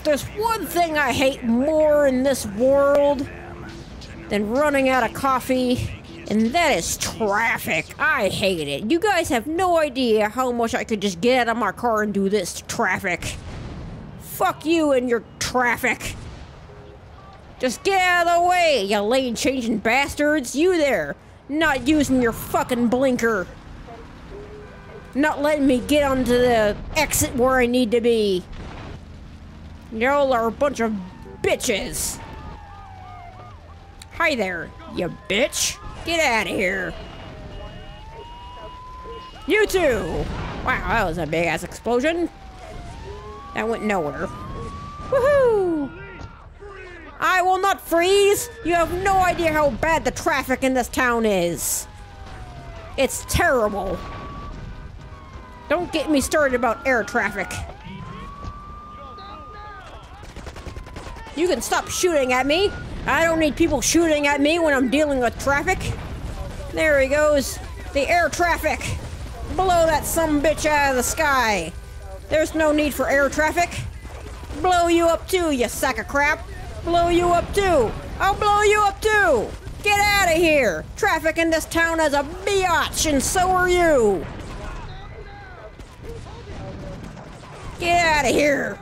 There's one thing I hate more in this world than running out of coffee, and that is traffic. I hate it. You guys have no idea how much I could just get out of my car and do this traffic. Fuck you and your traffic. Just get out of the way, you lane-changing bastards. You there, not using your fucking blinker. Not letting me get onto the exit where I need to be. Y'all are a bunch of bitches. Hi there, you bitch. Get out of here. You too. Wow, that was a big-ass explosion. That went nowhere. Woohoo! I will not freeze. You have no idea how bad the traffic in this town is. It's terrible. Don't get me started about air traffic. You can stop shooting at me. I don't need people shooting at me when I'm dealing with traffic. There he goes. The air traffic. Blow that sumbitch out of the sky. There's no need for air traffic. Blow you up too, you sack of crap. Blow you up too. I'll blow you up too. Get out of here. Traffic in this town is a biatch, and so are you. Get out of here.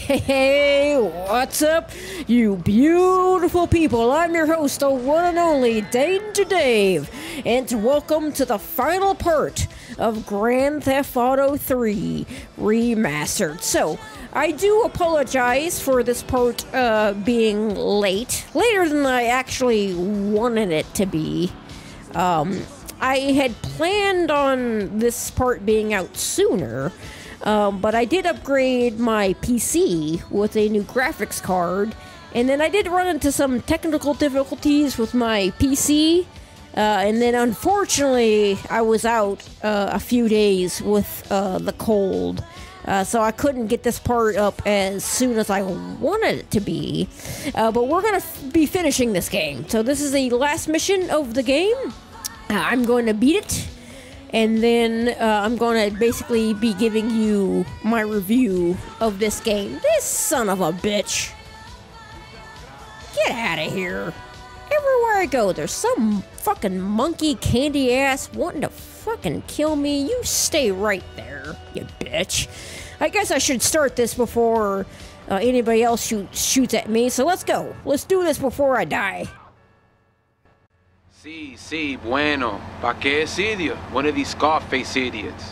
Hey, what's up, you beautiful people? I'm your host, the one and only Danger Dave, and welcome to the final part of Grand Theft Auto 3 Remastered. So, I do apologize for this part being later than I actually wanted it to be. I had planned on this part being out sooner, but I did upgrade my PC with a new graphics card, and then I did run into some technical difficulties with my PC, and then unfortunately I was out a few days with the cold, so I couldn't get this part up as soon as I wanted it to be, but we're gonna be finishing this game. So this is the last mission of the game. I'm going to beat it, and then I'm going to basically be giving you my review of this game. This son of a bitch. Get out of here. Everywhere I go, there's some fucking monkey candy ass wanting to fucking kill me. You stay right there, you bitch. I guess I should start this before anybody else shoots at me, so let's go. Let's do this before I die. Sí, bueno. ¿Pa qué es idiot? One of these Scarface idiots.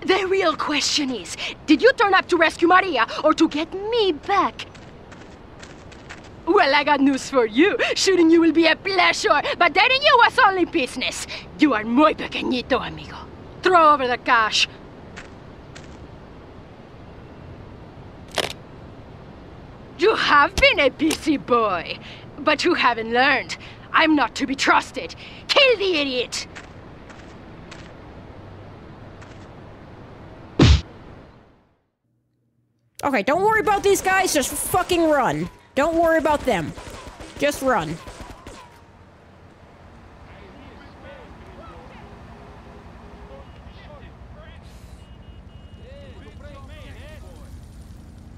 The real question is, did you turn up to rescue Maria or to get me back? Well, I got news for you. Shooting you will be a pleasure, but dating you was only business. You are muy pequeñito, amigo. Throw over the cash. You have been a busy boy, but you haven't learned. I'm not to be trusted. Kill the idiot! Okay, don't worry about these guys, just fucking run. Don't worry about them. Just run.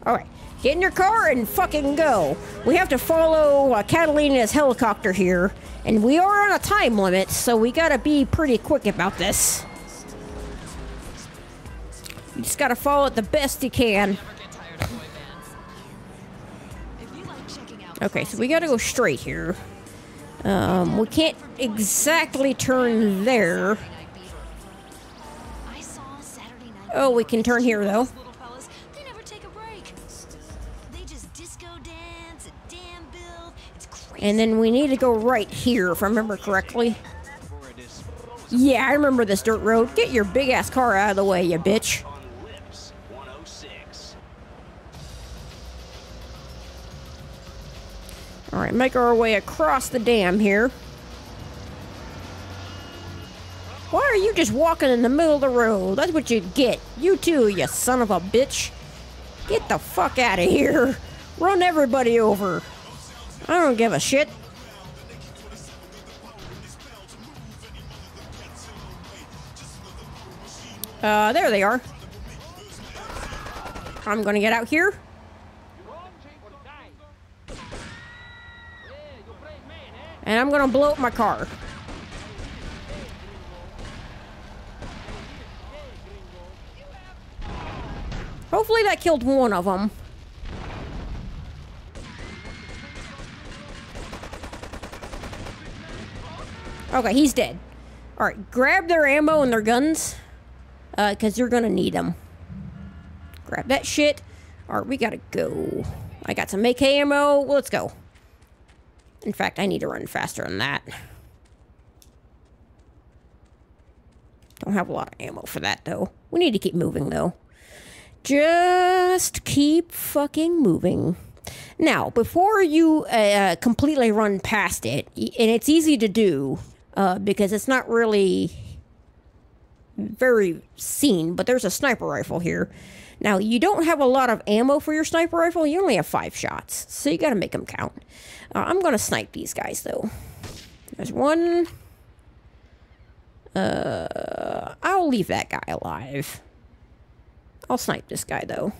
Alright, get in your car and fucking go. We have to follow Catalina's helicopter here, and we are on a time limit, so we gotta be pretty quick about this. You just gotta follow it the best you can. Okay, so we gotta go straight here. We can't exactly turn there. Oh, we can turn here though. And then we need to go right here, if I remember correctly. Yeah, I remember this dirt road. Get your big ass car out of the way, you bitch. Alright, make our way across the dam here. Why are you just walking in the middle of the road? That's what you get. You too, you son of a bitch. Get the fuck out of here. Run everybody over. I don't give a shit. There they are. I'm gonna get out here. And I'm gonna blow up my car. Hopefully that killed one of them. Okay, he's dead. Alright, grab their ammo and their guns. Because you're gonna need them. Grab that shit. Alright, we gotta go. I got some AK ammo. Let's go. In fact, I need to run faster than that. Don't have a lot of ammo for that, though. We need to keep moving, though. Just keep fucking moving. Now, before you completely run past it, and it's easy to do, because it's not really very seen, but there's a sniper rifle here. Now, you don't have a lot of ammo for your sniper rifle. You only have 5 shots, so you gotta make them count. I'm gonna snipe these guys, though. There's one. I'll leave that guy alive. I'll snipe this guy, though.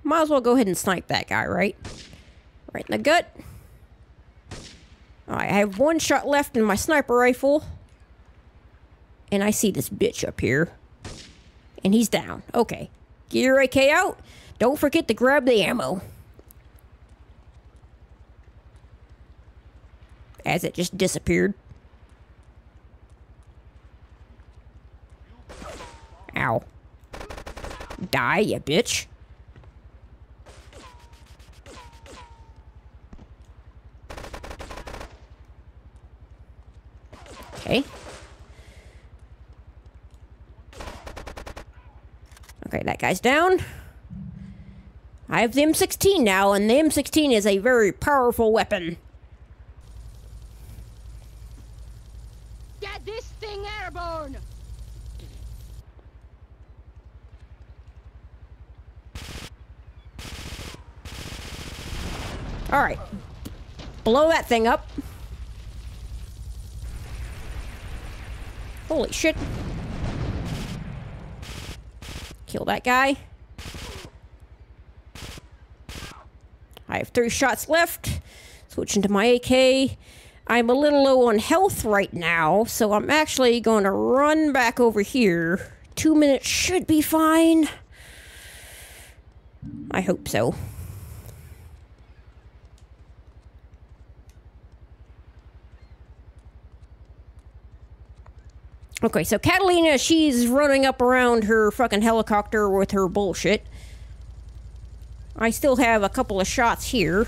Might as well go ahead and snipe that guy, right? Right in the gut. Alright, I have 1 shot left in my sniper rifle. And I see this bitch up here. And he's down. Okay. Get your AK out. Don't forget to grab the ammo. As it just disappeared. Ow. Die, you bitch. Okay. Okay, that guy's down. I have the M16 now, and the M16 is a very powerful weapon. Get this thing airborne! Alright. Blow that thing up. Holy shit. Kill that guy. I have 3 shots left. Switch into my AK. I'm a little low on health right now, so I'm actually going to run back over here. 2 minutes should be fine. I hope so. Okay, so Catalina, she's running up around her fucking helicopter with her bullshit. I still have a couple of shots here.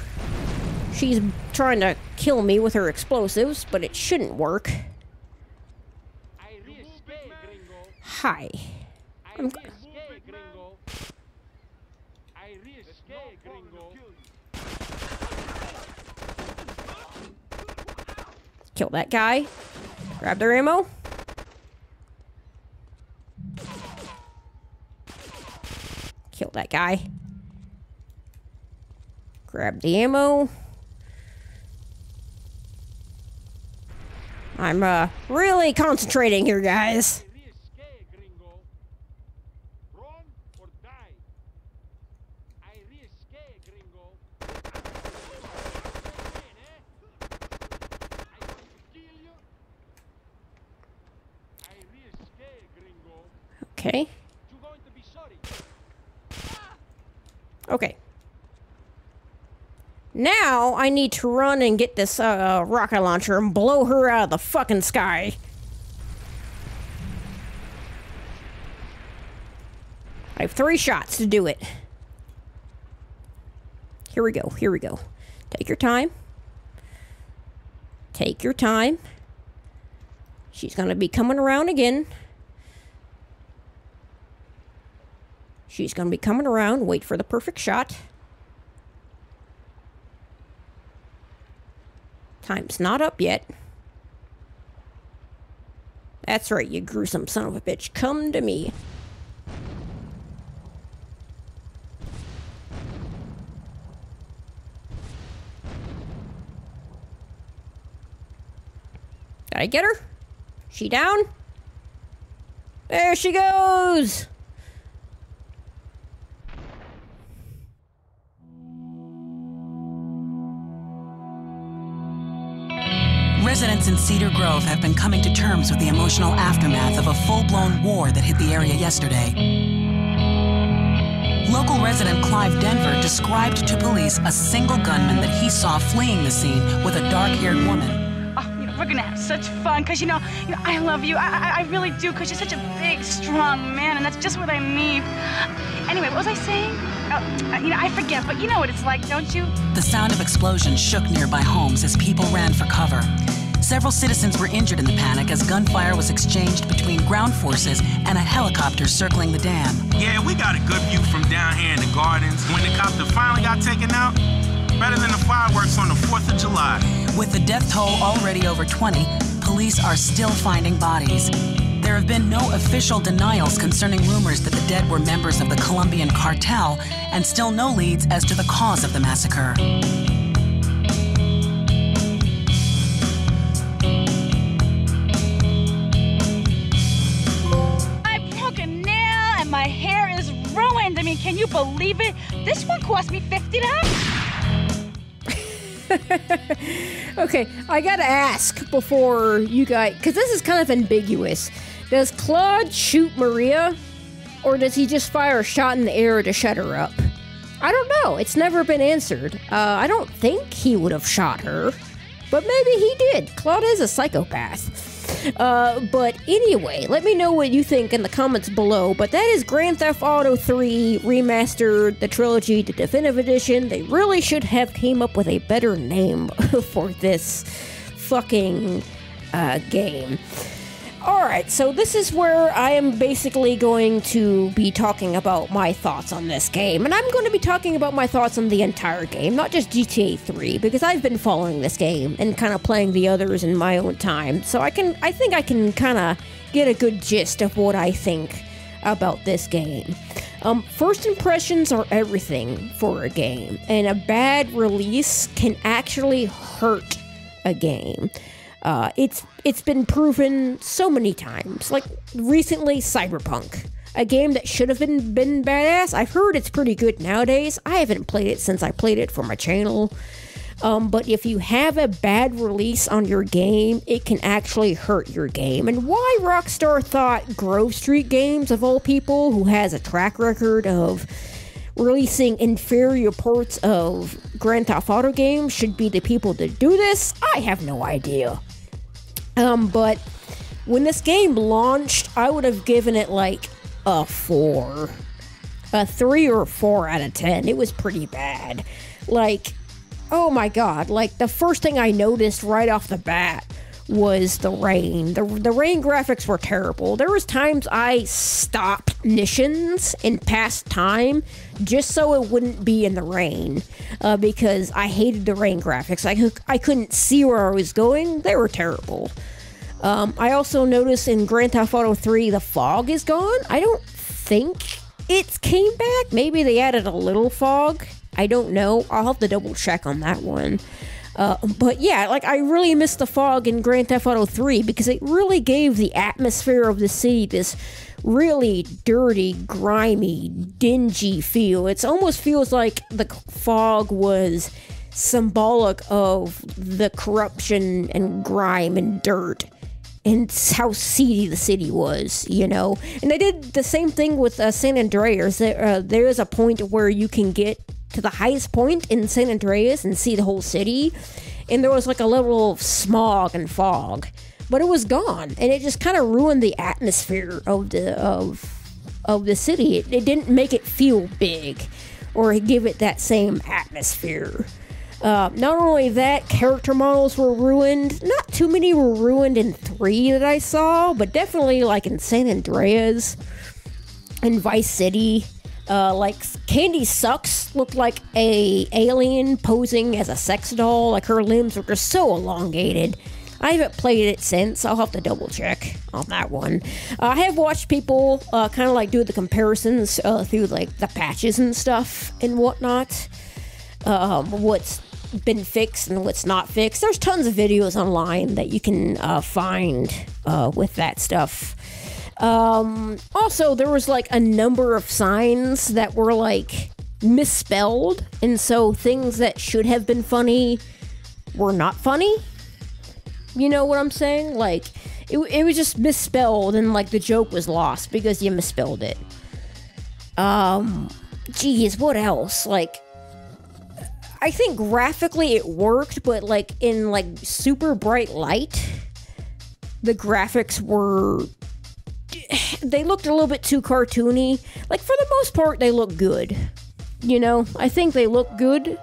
She's trying to kill me with her explosives, but it shouldn't work. Hi. Kill that guy. Grab their ammo. Kill that guy. Grab the ammo. I'm really concentrating here, guys. Okay. Okay. Now, I need to run and get this rocket launcher and blow her out of the fucking sky. I have 3 shots to do it. Here we go, here we go. Take your time. Take your time. She's gonna be coming around again. She's gonna be coming around. Wait for the perfect shot. Time's not up yet. That's right, you gruesome son of a bitch. Come to me. Did I get her? She down? There she goes! Residents in Cedar Grove have been coming to terms with the emotional aftermath of a full-blown war that hit the area yesterday. Local resident Clive Denver described to police a single gunman that he saw fleeing the scene with a dark-haired woman. We're gonna have such fun, cause you know, I love you. I really do, cause you're such a big, strong man, and that's just what I need. Anyway, what was I saying? I forget, but you know what it's like, don't you? The sound of explosions shook nearby homes as people ran for cover. Several citizens were injured in the panic as gunfire was exchanged between ground forces and a helicopter circling the dam. Yeah, we got a good view from down here in the gardens. When the copter finally got taken out, better than the fireworks on the 4th of July. With the death toll already over 20, police are still finding bodies. There have been no official denials concerning rumors that the dead were members of the Colombian cartel, and still no leads as to the cause of the massacre. I broke a nail and my hair is ruined. I mean, can you believe it? This one cost me $50. Okay, I gotta ask before you guys, because this is kind of ambiguous. Does Claude shoot Maria, or does he just fire a shot in the air to shut her up? I don't know. It's never been answered. I don't think he would have shot her, but maybe he did. Claude is a psychopath. But anyway, let me know what you think in the comments below. But that is Grand Theft Auto 3 Remastered, the trilogy, the definitive edition. They really should have came up with a better name for this fucking game. Alright, so this is where I am basically going to be talking about my thoughts on this game. And I'm going to be talking about my thoughts on the entire game, not just GTA 3, because I've been following this game and kind of playing the others in my own time. So I think I can kind of get a good gist of what I think about this game. First impressions are everything for a game, and a bad release can actually hurt a game. It's been proven so many times. Like recently, Cyberpunk, a game that should have been badass. I've heard it's pretty good nowadays. I haven't played it since I played it for my channel. But if you have a bad release on your game, it can actually hurt your game. And why Rockstar thought Grove Street Games, of all people, who has a track record of releasing inferior ports of Grand Theft Auto games, should be the people to do this, I have no idea. But when this game launched, I would have given it like a 4. A 3 or 4 out of 10. It was pretty bad. Like, oh my god, like the first thing I noticed right off the bat was the rain. The rain graphics were terrible. There was times I stopped missions in past time just so it wouldn't be in the rain, because I hated the rain graphics. I couldn't see where I was going. They were terrible. I also noticed in Grand Theft Auto 3 the fog is gone. I don't think it came back. Maybe they added a little fog. I don't know. I'll have to double check on that one. But yeah, like I really missed the fog in Grand Theft Auto 3 because it really gave the atmosphere of the city this really dirty, grimy, dingy feel. It almost feels like the fog was symbolic of the corruption and grime and dirt and how seedy the city was, you know? And they did the same thing with San Andreas. There is a point where you can get to the highest point in San Andreas and see the whole city, and there was like a level of smog and fog, but it was gone, and it just kind of ruined the atmosphere of the city. It didn't make it feel big or give it that same atmosphere. Not only that, character models were ruined. Not too many were ruined in 3 that I saw, but definitely like in San Andreas and Vice City. Like Candy Sucks looked like a alien posing as a sex doll. Like her limbs were just so elongated. I haven't played it since. I'll have to double check on that one. I have watched people kind of like do the comparisons through like the patches and stuff and whatnot. What's been fixed and what's not fixed. There's tons of videos online that you can find with that stuff. Also, there was like a number of signs that were like misspelled, and so things that should have been funny were not funny. You know what I'm saying? Like, it was just misspelled, and like the joke was lost because you misspelled it. Geez, what else? Like, I think graphically it worked, but like in like super bright light, the graphics were, they looked a little bit too cartoony. Like for the most part, they look good. You know, I think they look good.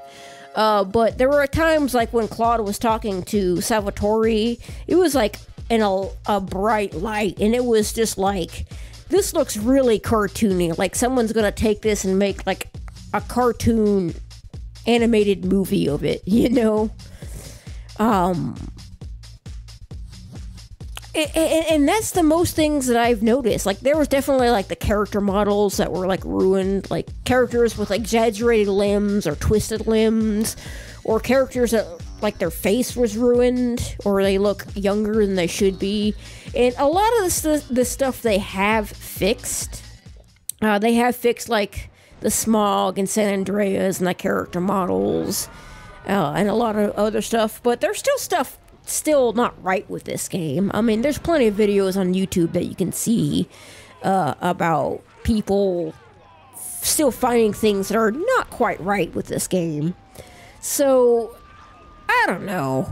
But there were times like when Claude was talking to Salvatore, it was like in a bright light, and it was just like, this looks really cartoony. Like someone's gonna take this and make like a cartoon animated movie of it, you know? And that's the most things that I've noticed. Like, there was definitely, like, the character models that were, like, ruined. Like, characters with exaggerated limbs or twisted limbs. Or characters that, like, their face was ruined. Or they look younger than they should be. And a lot of this stuff they have fixed. They have fixed, like, the smog in San Andreas and the character models. And a lot of other stuff. But there's still stuff still not right with this game. I mean, there's plenty of videos on YouTube that you can see about people still finding things that are not quite right with this game. So, I don't know.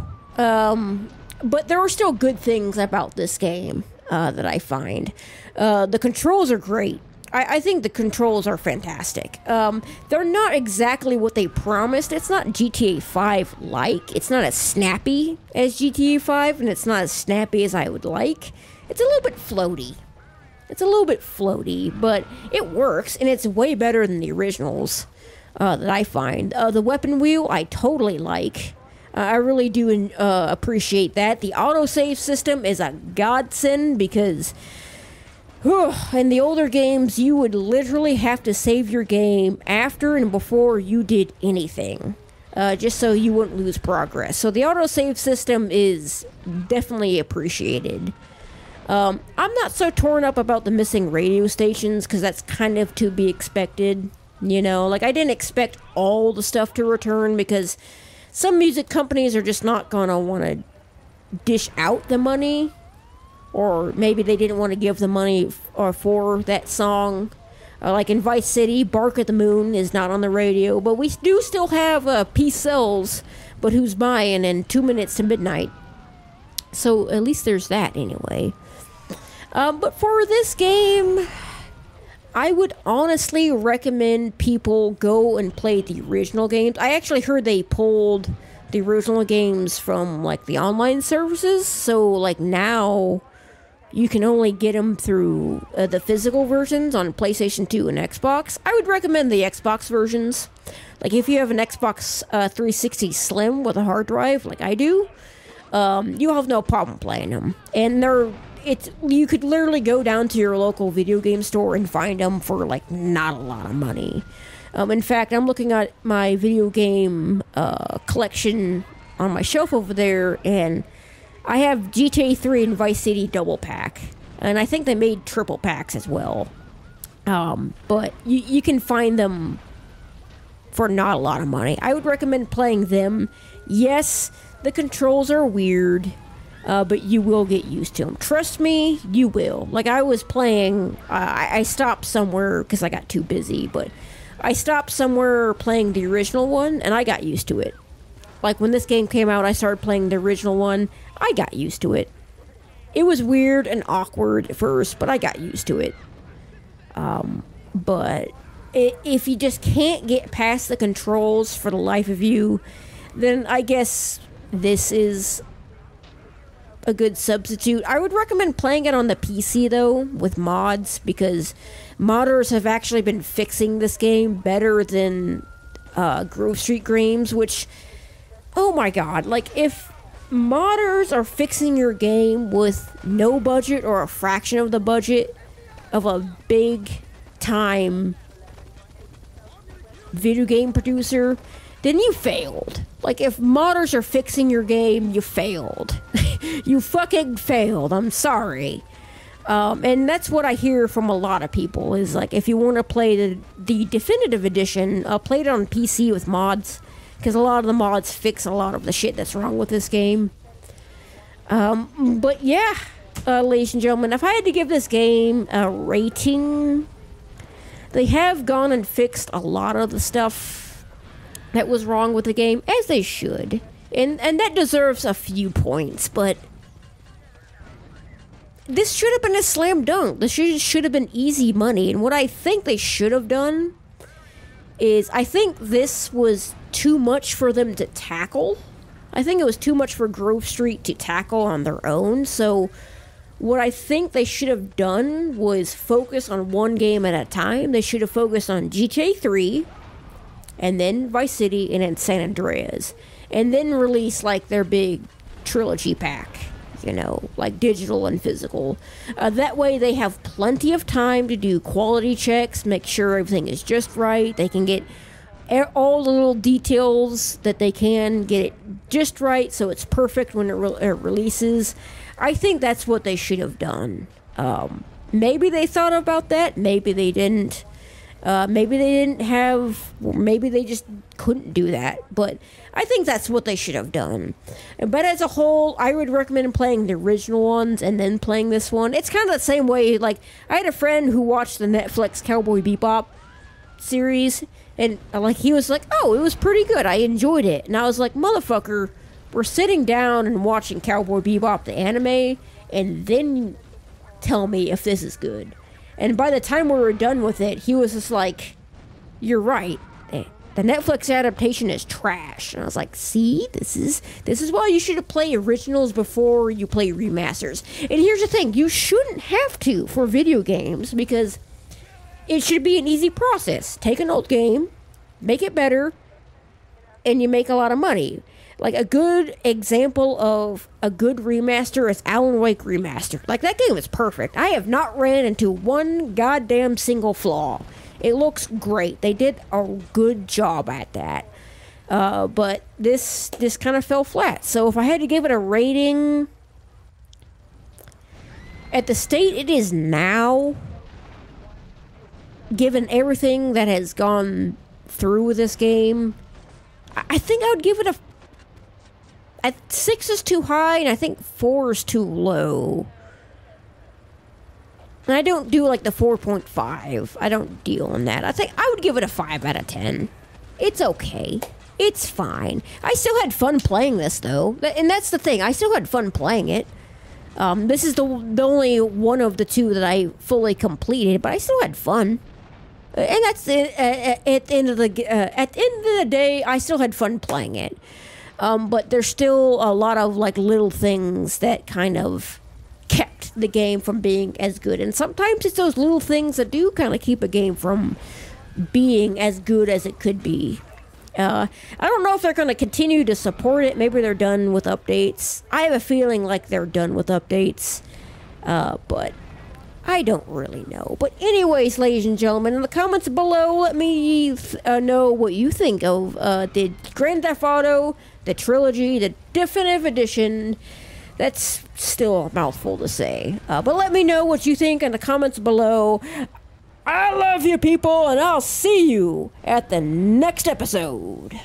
But there are still good things about this game that I find. The controls are great. I think the controls are fantastic. They're not exactly what they promised. It's not GTA 5 like. It's not as snappy as GTA 5, and it's not as snappy as I would like. It's a little bit floaty. But it works, and it's way better than the originals that I find. The weapon wheel, I totally like. I really do appreciate that. The autosave system is a godsend because in the older games, you would literally have to save your game after and before you did anything, just so you wouldn't lose progress. So the autosave system is definitely appreciated. I'm not so torn up about the missing radio stations, because that's kind of to be expected, you know? Like, I didn't expect all the stuff to return, because some music companies are just not gonna want to dish out the money. Or maybe they didn't want to give the money for that song. Like in Vice City, Bark at the Moon is not on the radio. But we do still have Peace Sells, But Who's Buying, and 2 Minutes to Midnight. So at least there's that anyway. But for this game, I would honestly recommend people go and play the original games. I actually heard they pulled the original games from like the online services. So like now you can only get them through the physical versions on PlayStation 2 and Xbox. I would recommend the Xbox versions. Like, if you have an Xbox 360 Slim with a hard drive, like I do, you'll have no problem playing them. And you could literally go down to your local video game store and find them for, like, not a lot of money. In fact, I'm looking at my video game collection on my shelf over there, and I have GTA 3 and Vice City double pack, and I think they made triple packs as well. But you can find them for not a lot of money. I would recommend playing them. Yes, the controls are weird, but you will get used to them. Trust me, you will. Like, I was playing, I stopped somewhere because I got too busy, but I stopped somewhere playing the original one, and I got used to it. Like, when this game came out, I started playing the original one. I got used to it. It was weird and awkward at first, but I got used to it. But if you just can't get past the controls for the life of you, then I guess this is a good substitute. I would recommend playing it on the PC though, with mods, because modders have actually been fixing this game better than Grove Street games, which, oh my god, like, if modders are fixing your game with no budget or a fraction of the budget of a big time video game producer, then you failed. Like, if modders are fixing your game, you failed. You fucking failed. I'm sorry. And that's what I hear from a lot of people, is like, if you want to play the definitive edition, play it on PC with mods, because a lot of the mods fix a lot of the shit that's wrong with this game. But yeah, ladies and gentlemen, if I had to give this game a rating, they have gone and fixed a lot of the stuff that was wrong with the game, as they should. And that deserves a few points, but this should have been a slam dunk. This should have been easy money. And what I think they should have done is, I think this was too much for them to tackle. I think it was too much for Grove Street to tackle on their own. So what I think they should have done was focus on one game at a time. They should have focused on GTA 3, and then Vice City, and then San Andreas. And then release, like, their big trilogy pack, you know, like digital and physical. That way they have plenty of time to do quality checks, make sure everything is just right. They can get all the little details that they can, get it just right so it's perfect when it releases. I think that's what they should have done. Maybe they thought about that, maybe they didn't. Maybe they didn't have, or maybe they just couldn't do that, but I think that's what they should have done. But as a whole, I would recommend playing the original ones and then playing this one. It's kind of the same way, like, I had a friend who watched the Netflix Cowboy Bebop series, and, like, he was like, oh, it was pretty good, I enjoyed it. And I was like, motherfucker, we're sitting down and watching Cowboy Bebop, the anime, and then tell me if this is good. And by the time we were done with it, he was just like, you're right. The Netflix adaptation is trash. And I was like, see, this is why you should play originals before you play remasters. And here's the thing, you shouldn't have to for video games, because it should be an easy process. Take an old game, make it better, and you make a lot of money. Like, a good example of a good remaster is Alan Wake Remastered. Like, that game is perfect. I have not ran into one goddamn single flaw. It looks great. They did a good job at that. But this kind of fell flat. So if I had to give it a rating, at the state it is now, given everything that has gone through with this game, I think I would give it a 6 is too high, and I think 4 is too low. And I don't do, like, the 4.5. I don't deal in that. I think I would give it a 5 out of 10. It's okay. It's fine. I still had fun playing this, though. And that's the thing. I still had fun playing it. This is the only one of the two that I fully completed, but I still had fun. And that's it. At the end of the day, I still had fun playing it. But there's still a lot of, like, little things that kind of kept the game from being as good. And sometimes it's those little things that do kind of keep a game from being as good as it could be. I don't know if they're going to continue to support it. Maybe they're done with updates. I have a feeling like they're done with updates. But I don't really know. But anyways, ladies and gentlemen, in the comments below, let me know what you think of the Grand Theft Auto, the trilogy, the definitive edition. That's still a mouthful to say. But let me know what you think in the comments below. I love you, people, and I'll see you at the next episode.